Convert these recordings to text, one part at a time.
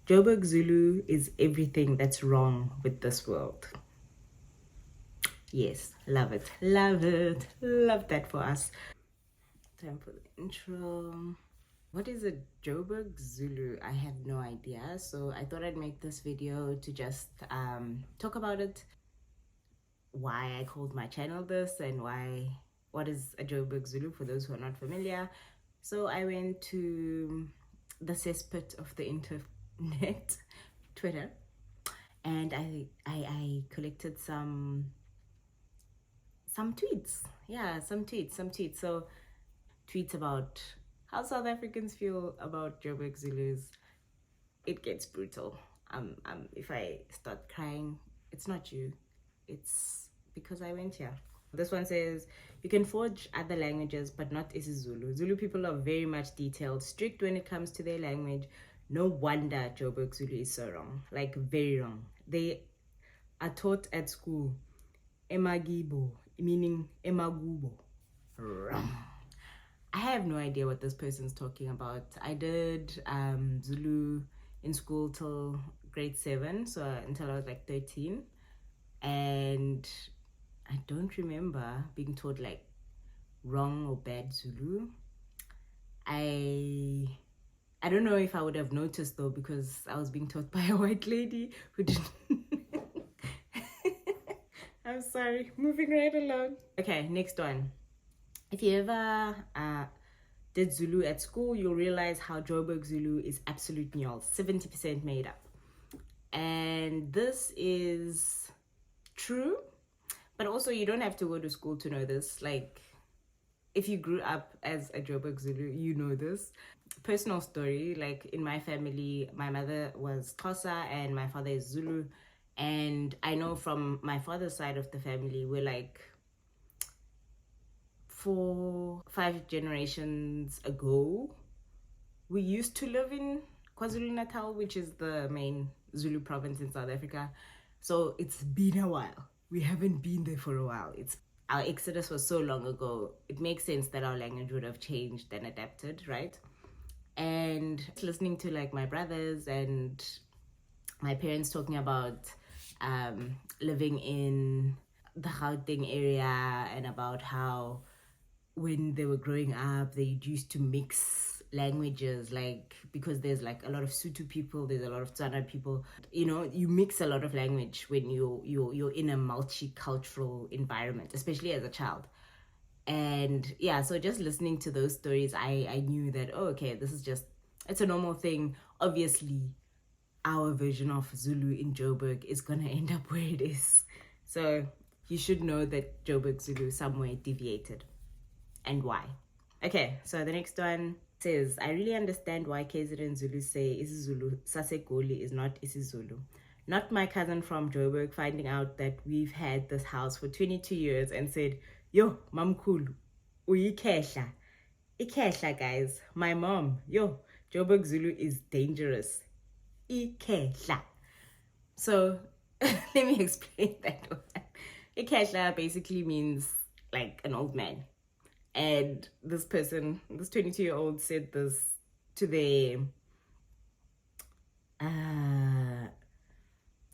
Joburg Zulu is everything that's wrong with this world. Yes, love it, love it, love that for us. Time for the intro. What is a Joburg Zulu? I have no idea, so I thought I'd make this video to just talk about it, why I called my channel this, and what is a Joburg Zulu for those who are not familiar. So I went to the cesspit of the internet, Twitter, and I collected some tweets. Yeah, some tweets. So tweets about how South Africans feel about Joburg Zulus. It gets brutal. If I start crying, it's not you. It's because I went here. This one says, you can forge other languages, but not isiZulu. Zulu people are very much detailed, strict when it comes to their language. No wonder Joburg Zulu is so wrong. Like, very wrong. They are taught at school, emagibo, meaning emagubo. Wrong. I have no idea what this person's talking about. I did Zulu in school till grade 7, so until I was like 13. And I don't remember being taught like wrong or bad Zulu. I don't know if I would have noticed though, because I was being taught by a white lady who didn't. I'm sorry, moving right along. Okay, next one. If you ever did Zulu at school, you'll realize how Joburg Zulu is absolute nyol, 70% made up. And this is true, but also you don't have to go to school to know this. Like, if you grew up as a Joburg Zulu, you know this. Personal story, like in my family, my mother was Xhosa and my father is Zulu. And I know from my father's side of the family, we're like 4-5 generations ago, we used to live in KwaZulu-Natal, which is the main Zulu province in South Africa. So it's been a while. We haven't been there for a while. Our exodus was so long ago. It makes sense that our language would have changed and adapted, right? And listening to like my brothers and my parents talking about living in the Gauteng area, and about how when they were growing up they used to mix languages, like because there's like a lot of Sotho people, there's a lot of Tswana people, you know, you mix a lot of language when you're in a multicultural environment, especially as a child. And yeah, so just listening to those stories, I knew that, oh, okay, this is just, it's a normal thing. Obviously our version of Zulu in Joburg is gonna end up where it is, so you should know that Joburg Zulu somewhere deviated, and why. Okay, so the next one says, I really understand why KZN Zulus say isiZulu Sasegoli is not isiZulu. Not my cousin from Joburg finding out that we've had this house for 22 years and said, yo, mamkulu, uyikehla. Ikehla, guys. My mom, yo, Joburg Zulu is dangerous. Ikehla. So let me explain that one. Ikehla basically means like an old man. And this person, this 22-year-old, said this to their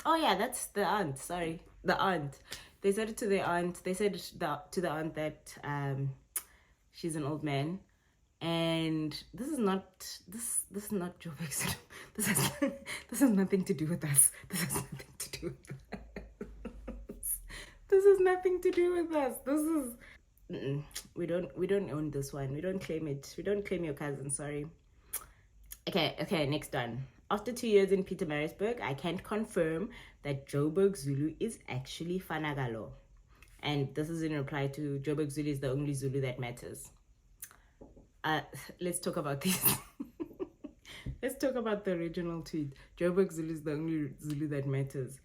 oh yeah, that's the aunt, sorry, the aunt. They said it to their aunt. They said to the aunt that she's an old man. And this is not Joburg Zulu. This has nothing to do with us. This has nothing to do with us. This has nothing to do with us. This is we don't own this one. We don't claim it. We don't claim your cousin, sorry. Okay, next one. After 2 years in Pietermaritzburg, I can confirm that Joburg Zulu is actually Fanagalo. And this is in reply to Joburg Zulu is the only Zulu that matters. Let's talk about this. Let's talk about the original tweet. Joburg Zulu is the only Zulu that matters.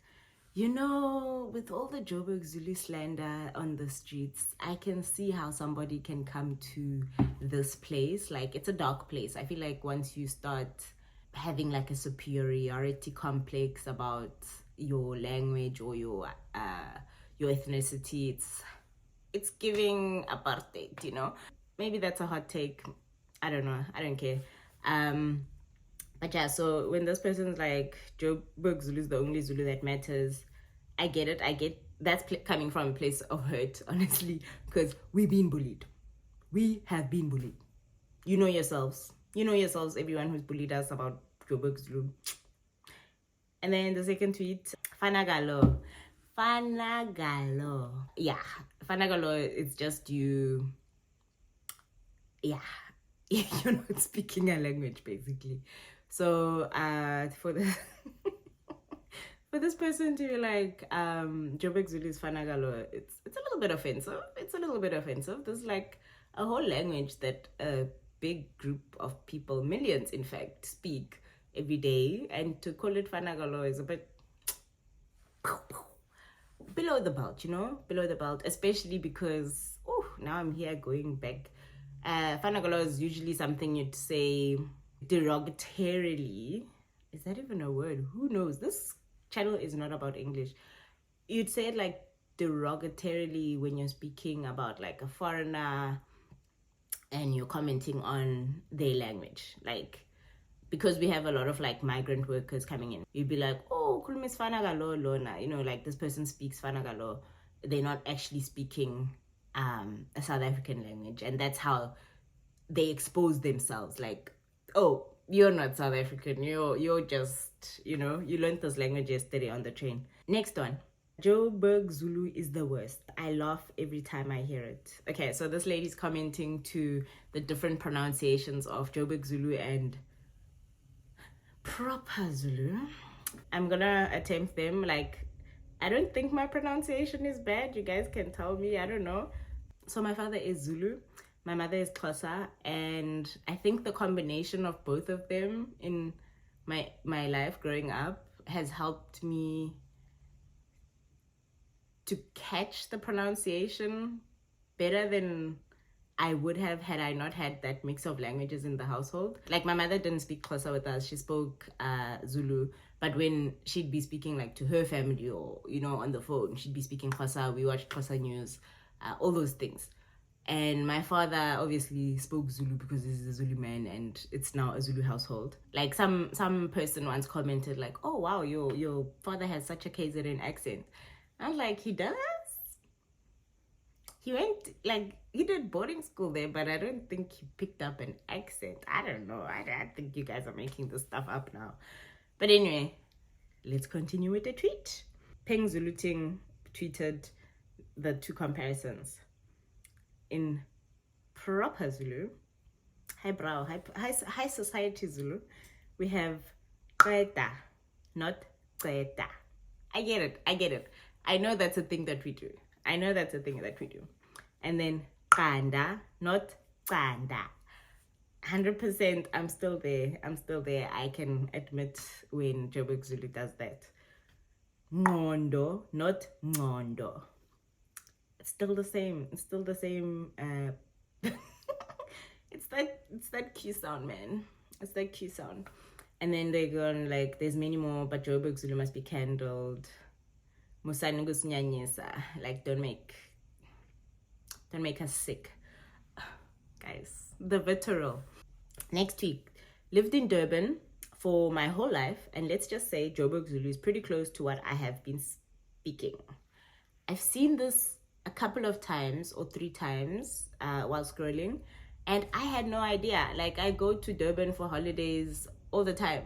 You know, with all the Joburg Zulu slander on the streets, I can see how somebody can come to this place. Like, it's a dark place. I feel like once you start having like a superiority complex about your language or your ethnicity, it's giving apartheid, you know? Maybe that's a hot take. I don't know. I don't care. But yeah, so when this person's like, Joburg Zulu is the only Zulu that matters, I get it. I get that's coming from a place of hurt, honestly, because we've been bullied. We have been bullied. You know yourselves. You know yourselves, everyone who's bullied us about Joburg Zulu. And then the second tweet, Fanagalo. Fanagalo. Yeah, Fanagalo, it's just you. Yeah, you're not speaking a language, basically. So for the for this person to be like, Joburg Zulu is Fanagalo, it's a little bit offensive. It's a little bit offensive. There's like a whole language that a big group of people, millions in fact, speak every day, and to call it Fanagalo is a bit below the belt, below the belt, especially because now I'm here going back. Fanagalo is usually something you'd say derogatorily. Is that even a word? Who knows? This channel is not about English. You'd say it like derogatorily when you're speaking about like a foreigner and you're commenting on their language. Like, because we have a lot of like migrant workers coming in, you'd be like, oh, Kulumis Fanagalo Lona, like this person speaks Fanagalo. They're not actually speaking a South African language. And that's how they expose themselves. Like, oh, you're not South African. You're just, you learned this language yesterday on the train. Next one. Joburg Zulu is the worst. I laugh every time I hear it. Okay, so this lady's commenting to the different pronunciations of Joburg Zulu and proper Zulu. I'm gonna attempt them. Like, I don't think my pronunciation is bad. You guys can tell me. I don't know. So my father is Zulu, my mother is Xhosa, and I think the combination of both of them in my life growing up has helped me to catch the pronunciation better than I would have had I not had that mix of languages in the household. Like, my mother didn't speak Xhosa with us. She spoke Zulu. But when she'd be speaking like to her family or, on the phone, she'd be speaking Xhosa. We watched Xhosa news, all those things. And my father obviously spoke Zulu because he's a Zulu man and it's now a Zulu household. Like, some person once commented like, oh wow, your father has such a KZN accent. I was like, he does? He went, like, he did boarding school there, but I don't think he picked up an accent. I don't know. I think you guys are making this stuff up now. But anyway, let's continue with the tweet. Peng Zuluting tweeted the two comparisons. In proper Zulu, high society Zulu, we have qeta, not qeta. I get it. I know that's a thing that we do. And then qanda, not qanda. 100%, I'm still there. I can admit when Joburg Zulu does that. Ngondo, not ngondo. It's still the same. It's that Q sound, man. It's that Q sound. And then they go on like, there's many more, but Joburg Zulu must be candled. Musanugus nyanyisa. Like, don't make us sick. Guys, the literal. Next week, lived in Durban for my whole life, and let's just say Joburg Zulu is pretty close to what I have been speaking. I've seen this a couple of times or 3 times while scrolling, and I had no idea. Like, I go to Durban for holidays all the time,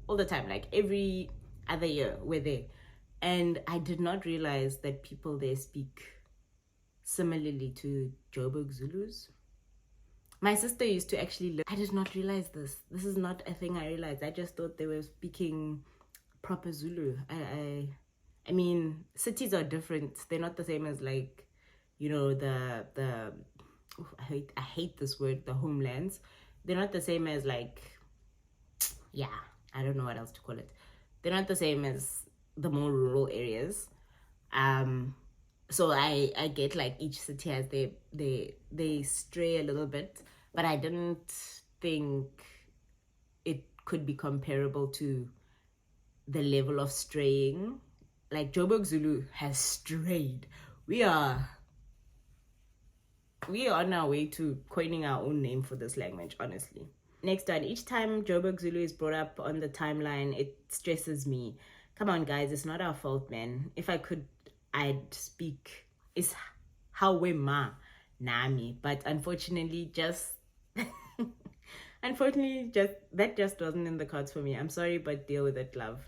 like every other year we're there, and I did not realize that people there speak similarly to Joburg Zulus. My sister used to actually live. I did not realize this. This is not a thing I realized. I just thought they were speaking proper Zulu. I mean, cities are different. They're not the same as, like, I hate this word, the homelands. They're not the same as, like, I don't know what else to call it. They're not the same as the more rural areas. So I get like each city has they stray a little bit, but I didn't think it could be comparable to the level of straying. Like, Joburg Zulu has strayed. We are on our way to coining our own name for this language, honestly. Next one. Each time Joburg Zulu is brought up on the timeline, it stresses me. Come on, guys, it's not our fault, man. If I could, I'd speak. It's how we ma nami, but unfortunately, just unfortunately, just that just wasn't in the cards for me. I'm sorry, but deal with it, love.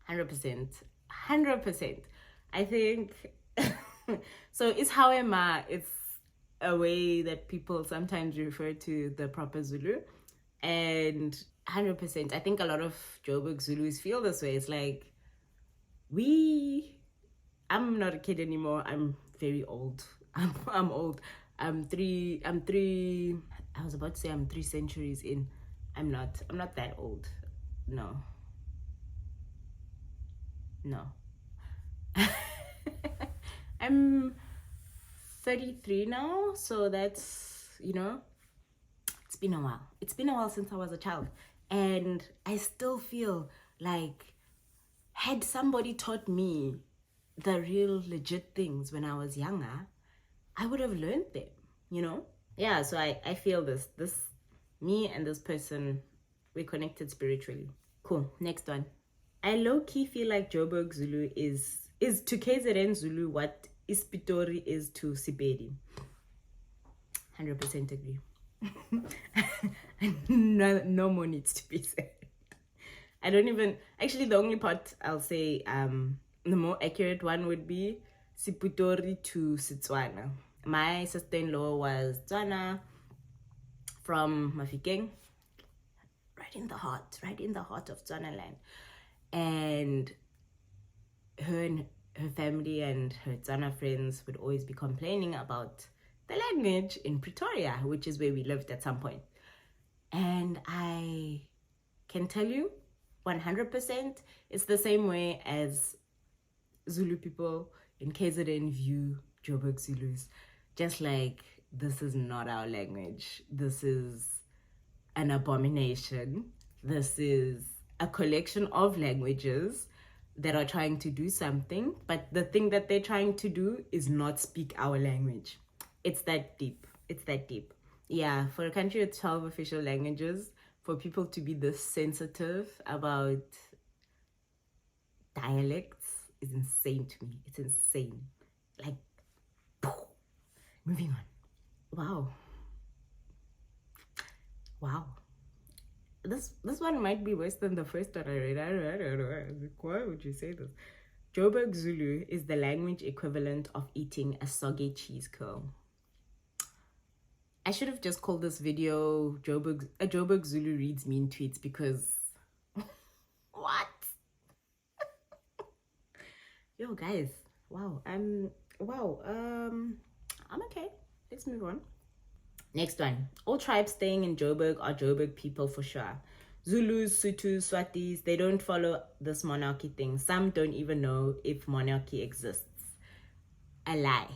100%, 100%. I think so. It's how am I? It's a way that people sometimes refer to the proper Zulu, and 100%. I think a lot of Joburg Zulus feel this way. It's like I'm not a kid anymore. I'm very old. I'm old. I'm three. I was about to say I'm 3 centuries in. I'm not that old. No. No. I'm 33 now, so that's, it's been a while. It's been a while since I was a child. And I still feel like, had somebody taught me the real legit things when I was younger, I would have learned them, Yeah, so I feel this, me and this person, we're connected spiritually. Cool, next one. I low-key feel like Joburg Zulu is to KZN Zulu what Ispitori is to Sipedi. 100% agree. no more needs to be said. I don't even, actually the only part I'll say, the more accurate one would be Siputori to Setswana. My sister-in-law was Tswana from Mafikeng, right in the heart of Tswana land. And her family and her Tswana friends would always be complaining about the language in Pretoria, which is where we lived at some point. And I can tell you 100% it's the same way as Zulu people in KZN view Joburg Zulus. Just like, this is not our language. This is an abomination. This is a collection of languages that are trying to do something, but the thing that they're trying to do is not speak our language. It's that deep. Yeah, for a country with 12 official languages, for people to be this sensitive about dialects is insane to me. It's insane. Like, moving on. Wow. This one might be worse than the first one I read. I don't know. Why would you say this? Joburg Zulu is the language equivalent of eating a soggy cheese curl. I should have just called this video Joburg Zulu reads mean tweets, because what? Yo guys, wow. I'm okay. Let's move on. Next one. All tribes staying in Joburg are Joburg people for sure. Zulus, Sutus, Swatis, they don't follow this monarchy thing. Some don't even know if monarchy exists. A lie.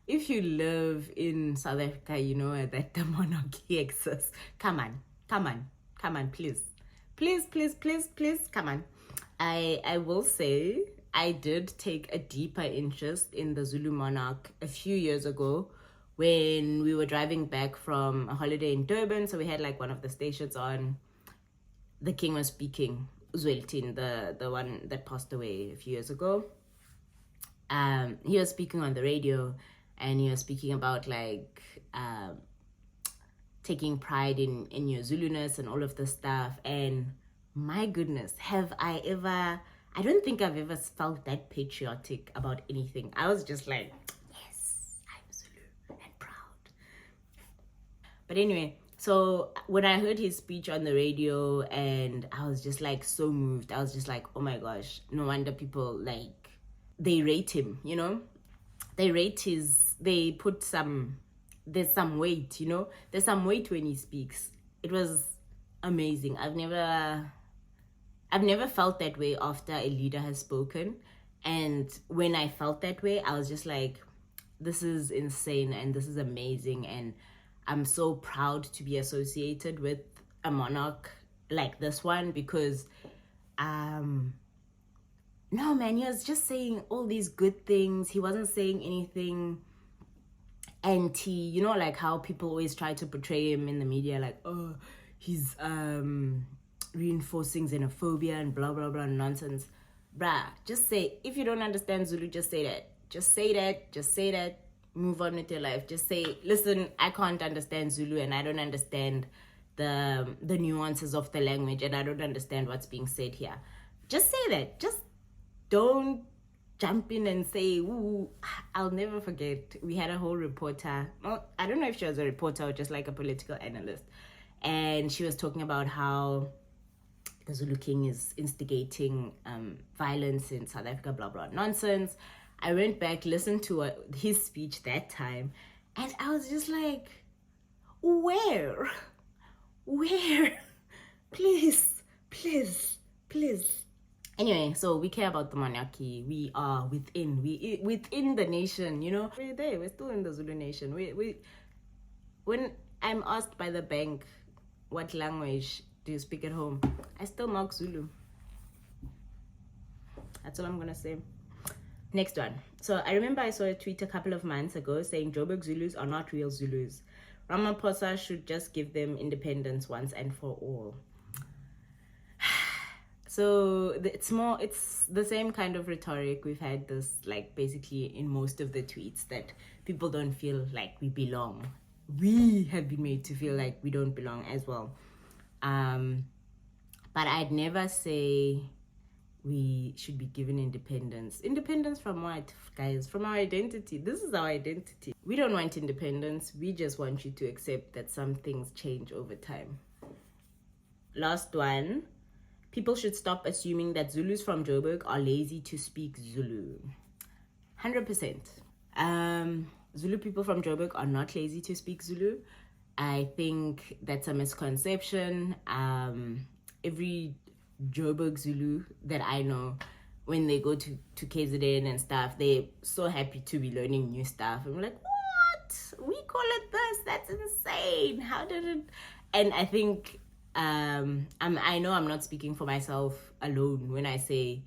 If you live in South Africa, you know that the monarchy exists. Come on, please, come on. I will say I did take a deeper interest in the Zulu monarch a few years ago when we were driving back from a holiday in Durban. So we had like one of the stations on. The king was speaking, Zwelithini, the one that passed away a few years ago. He was speaking on the radio, and he was speaking about like taking pride in your Zuluness and all of this stuff. And my goodness, I don't think I've ever felt that patriotic about anything. I was just like, yes, I'm Zulu and proud. But anyway, so when I heard his speech on the radio, and I was just like so moved. I was just like, oh my gosh, no wonder people like, they rate him, they put there's some weight, there's some weight when he speaks. It was amazing. I've never felt that way after a leader has spoken. And when I felt that way, I was just like, this is insane and this is amazing. And I'm so proud to be associated with a monarch like this one, because no man, he was just saying all these good things. He wasn't saying anything anti, you know, like how people always try to portray him in the media, like, oh, he's reinforcing xenophobia and blah blah blah nonsense. Bruh, just say, if you don't understand Zulu, just say that. Just say that. Just say that. Move on with your life. Just say, listen, I can't understand Zulu and I don't understand the nuances of the language and I don't understand what's being said here. Just say that. Just don't jump in and say, ooh. I'll never forget, we had a whole reporter, well, I don't know if she was a reporter or just like a political analyst, and she was talking about how the Zulu King is instigating violence in South Africa, blah blah nonsense. I went back, listened to his speech that time, and I was just like, where please. Anyway, so we care about the monarchy. We are within the nation, you know. We're there. We're still in the Zulu nation. We when I'm asked by the bank, what language do you speak at home, I still mark Zulu. That's all I'm gonna say. Next one. So I remember I saw a tweet a couple of months ago saying Joburg Zulus are not real Zulus. Ramaphosa should just give them independence once and for all. So it's the same kind of rhetoric. We've had this, like, basically in most of the tweets, that people don't feel like we belong. We have been made to feel like we don't belong as well. But I'd never say we should be given independence. Independence from what, guys? From our identity. This is our identity. We don't want independence. We just want you to accept that some things change over time. Last one. People should stop assuming that Zulus from Joburg are lazy to speak Zulu. 100%. Zulu people from Joburg are not lazy to speak Zulu. I think that's a misconception. Every Joburg Zulu that I know, when they go to KZN and stuff, they're so happy to be learning new stuff. I'm like, what? We call it this? That's insane. How did it? And I think I know I'm not speaking for myself alone when I say,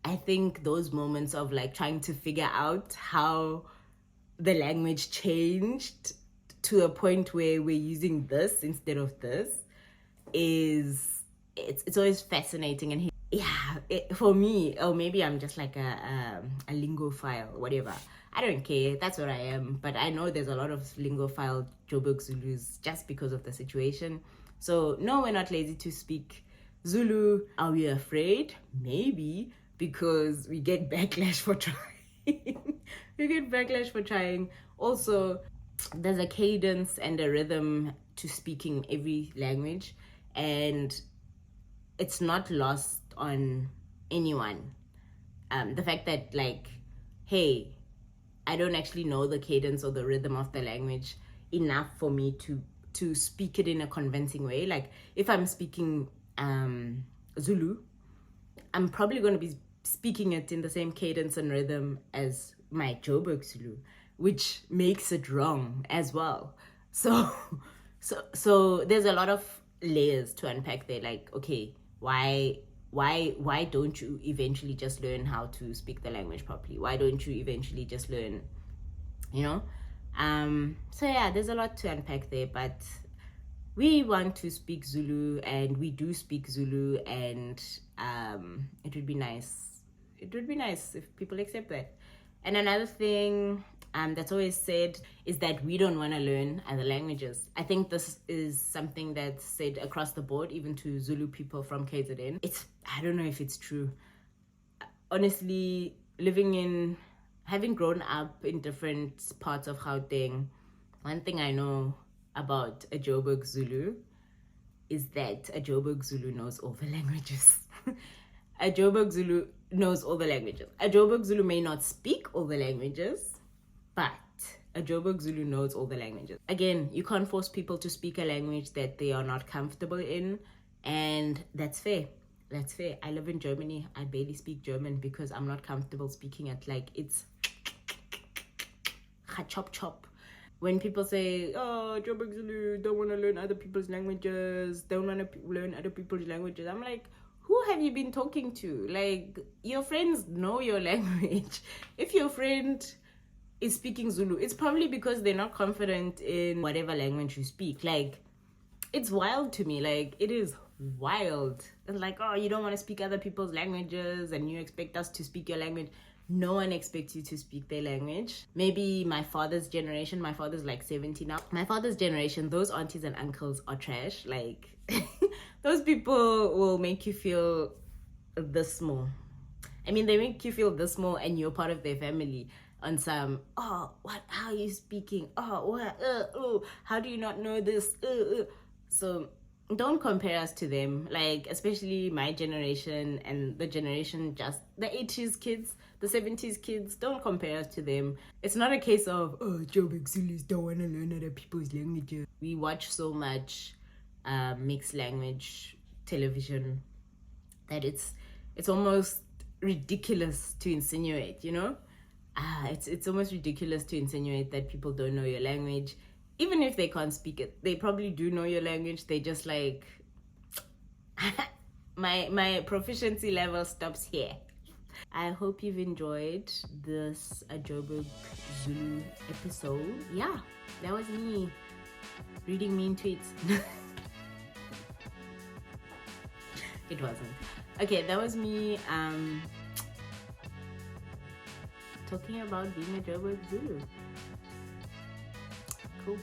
I think those moments of like trying to figure out how the language changed to a point where we're using this instead of this it's always fascinating. And for me, or maybe I'm just like a lingophile, whatever. I don't care. That's what I am. But I know there's a lot of lingophile Joburg Zulus just because of the situation. So no, we're not lazy to speak Zulu. Are we afraid? Maybe, because we get backlash for trying. We get backlash for trying. Also, there's a cadence and a rhythm to speaking every language, and it's not lost on anyone. The fact that, like, hey, I don't actually know the cadence or the rhythm of the language enough for me to speak it in a convincing way. Like, if I'm speaking Zulu, I'm probably going to be speaking it in the same cadence and rhythm as my Joburg Zulu, which makes it wrong as well. So there's a lot of layers to unpack there. Like, okay, why don't you eventually just learn how to speak the language properly? Why don't you eventually just learn, you know? So yeah, there's a lot to unpack there, but we want to speak Zulu, and we do speak Zulu, and it would be nice if people accept that. And another thing that's always said is that we don't want to learn other languages. I think this is something that's said across the board, even to Zulu people from KZN. I don't know if it's true. Honestly, having grown up in different parts of Gauteng, one thing I know about a Joburg Zulu is that a Joburg Zulu knows all the languages. A Joburg Zulu knows all the languages. A Joburg Zulu may not speak all the languages, but a Joburg Zulu knows all the languages. Again, you can't force people to speak a language that they are not comfortable in, and that's fair. That's fair. I live in Germany. I barely speak German because I'm not comfortable speaking it. Like, it's chop chop. When people say, oh, Joburg Zulu, don't want to learn other people's languages, don't want to learn other people's languages, I'm like, who have you been talking to? Like, your friends know your language. If your friend is speaking Zulu. It's probably because they're not confident in whatever language you speak. Like, it's wild to me. Like, it is wild. It's like, oh, you don't want to speak other people's languages and you expect us to speak your language. No one expects you to speak their language. Maybe my father's generation, my father's like 70 now. My father's generation, those aunties and uncles are trash. Like, those people will make you feel this small. I mean, they make you feel this small and you're part of their family. On some, oh, what, how are you speaking? Oh, what, oh, how do you not know this? So don't compare us to them. Like, especially my generation and the generation, just the 80s kids, the 70s kids, don't compare us to them. It's not a case of, oh, Joburg Zulus don't want to learn other people's languages. We watch so much mixed language television that it's almost ridiculous to insinuate, you know? It's almost ridiculous to insinuate that people don't know your language. Even if they can't speak it, they probably do know your language. They just like, my proficiency level stops here. I hope you've enjoyed this Joburg Zulu episode. Yeah, that was me reading mean tweets. It wasn't. Okay, that was me talking about being a Joburg Zulu. Cool.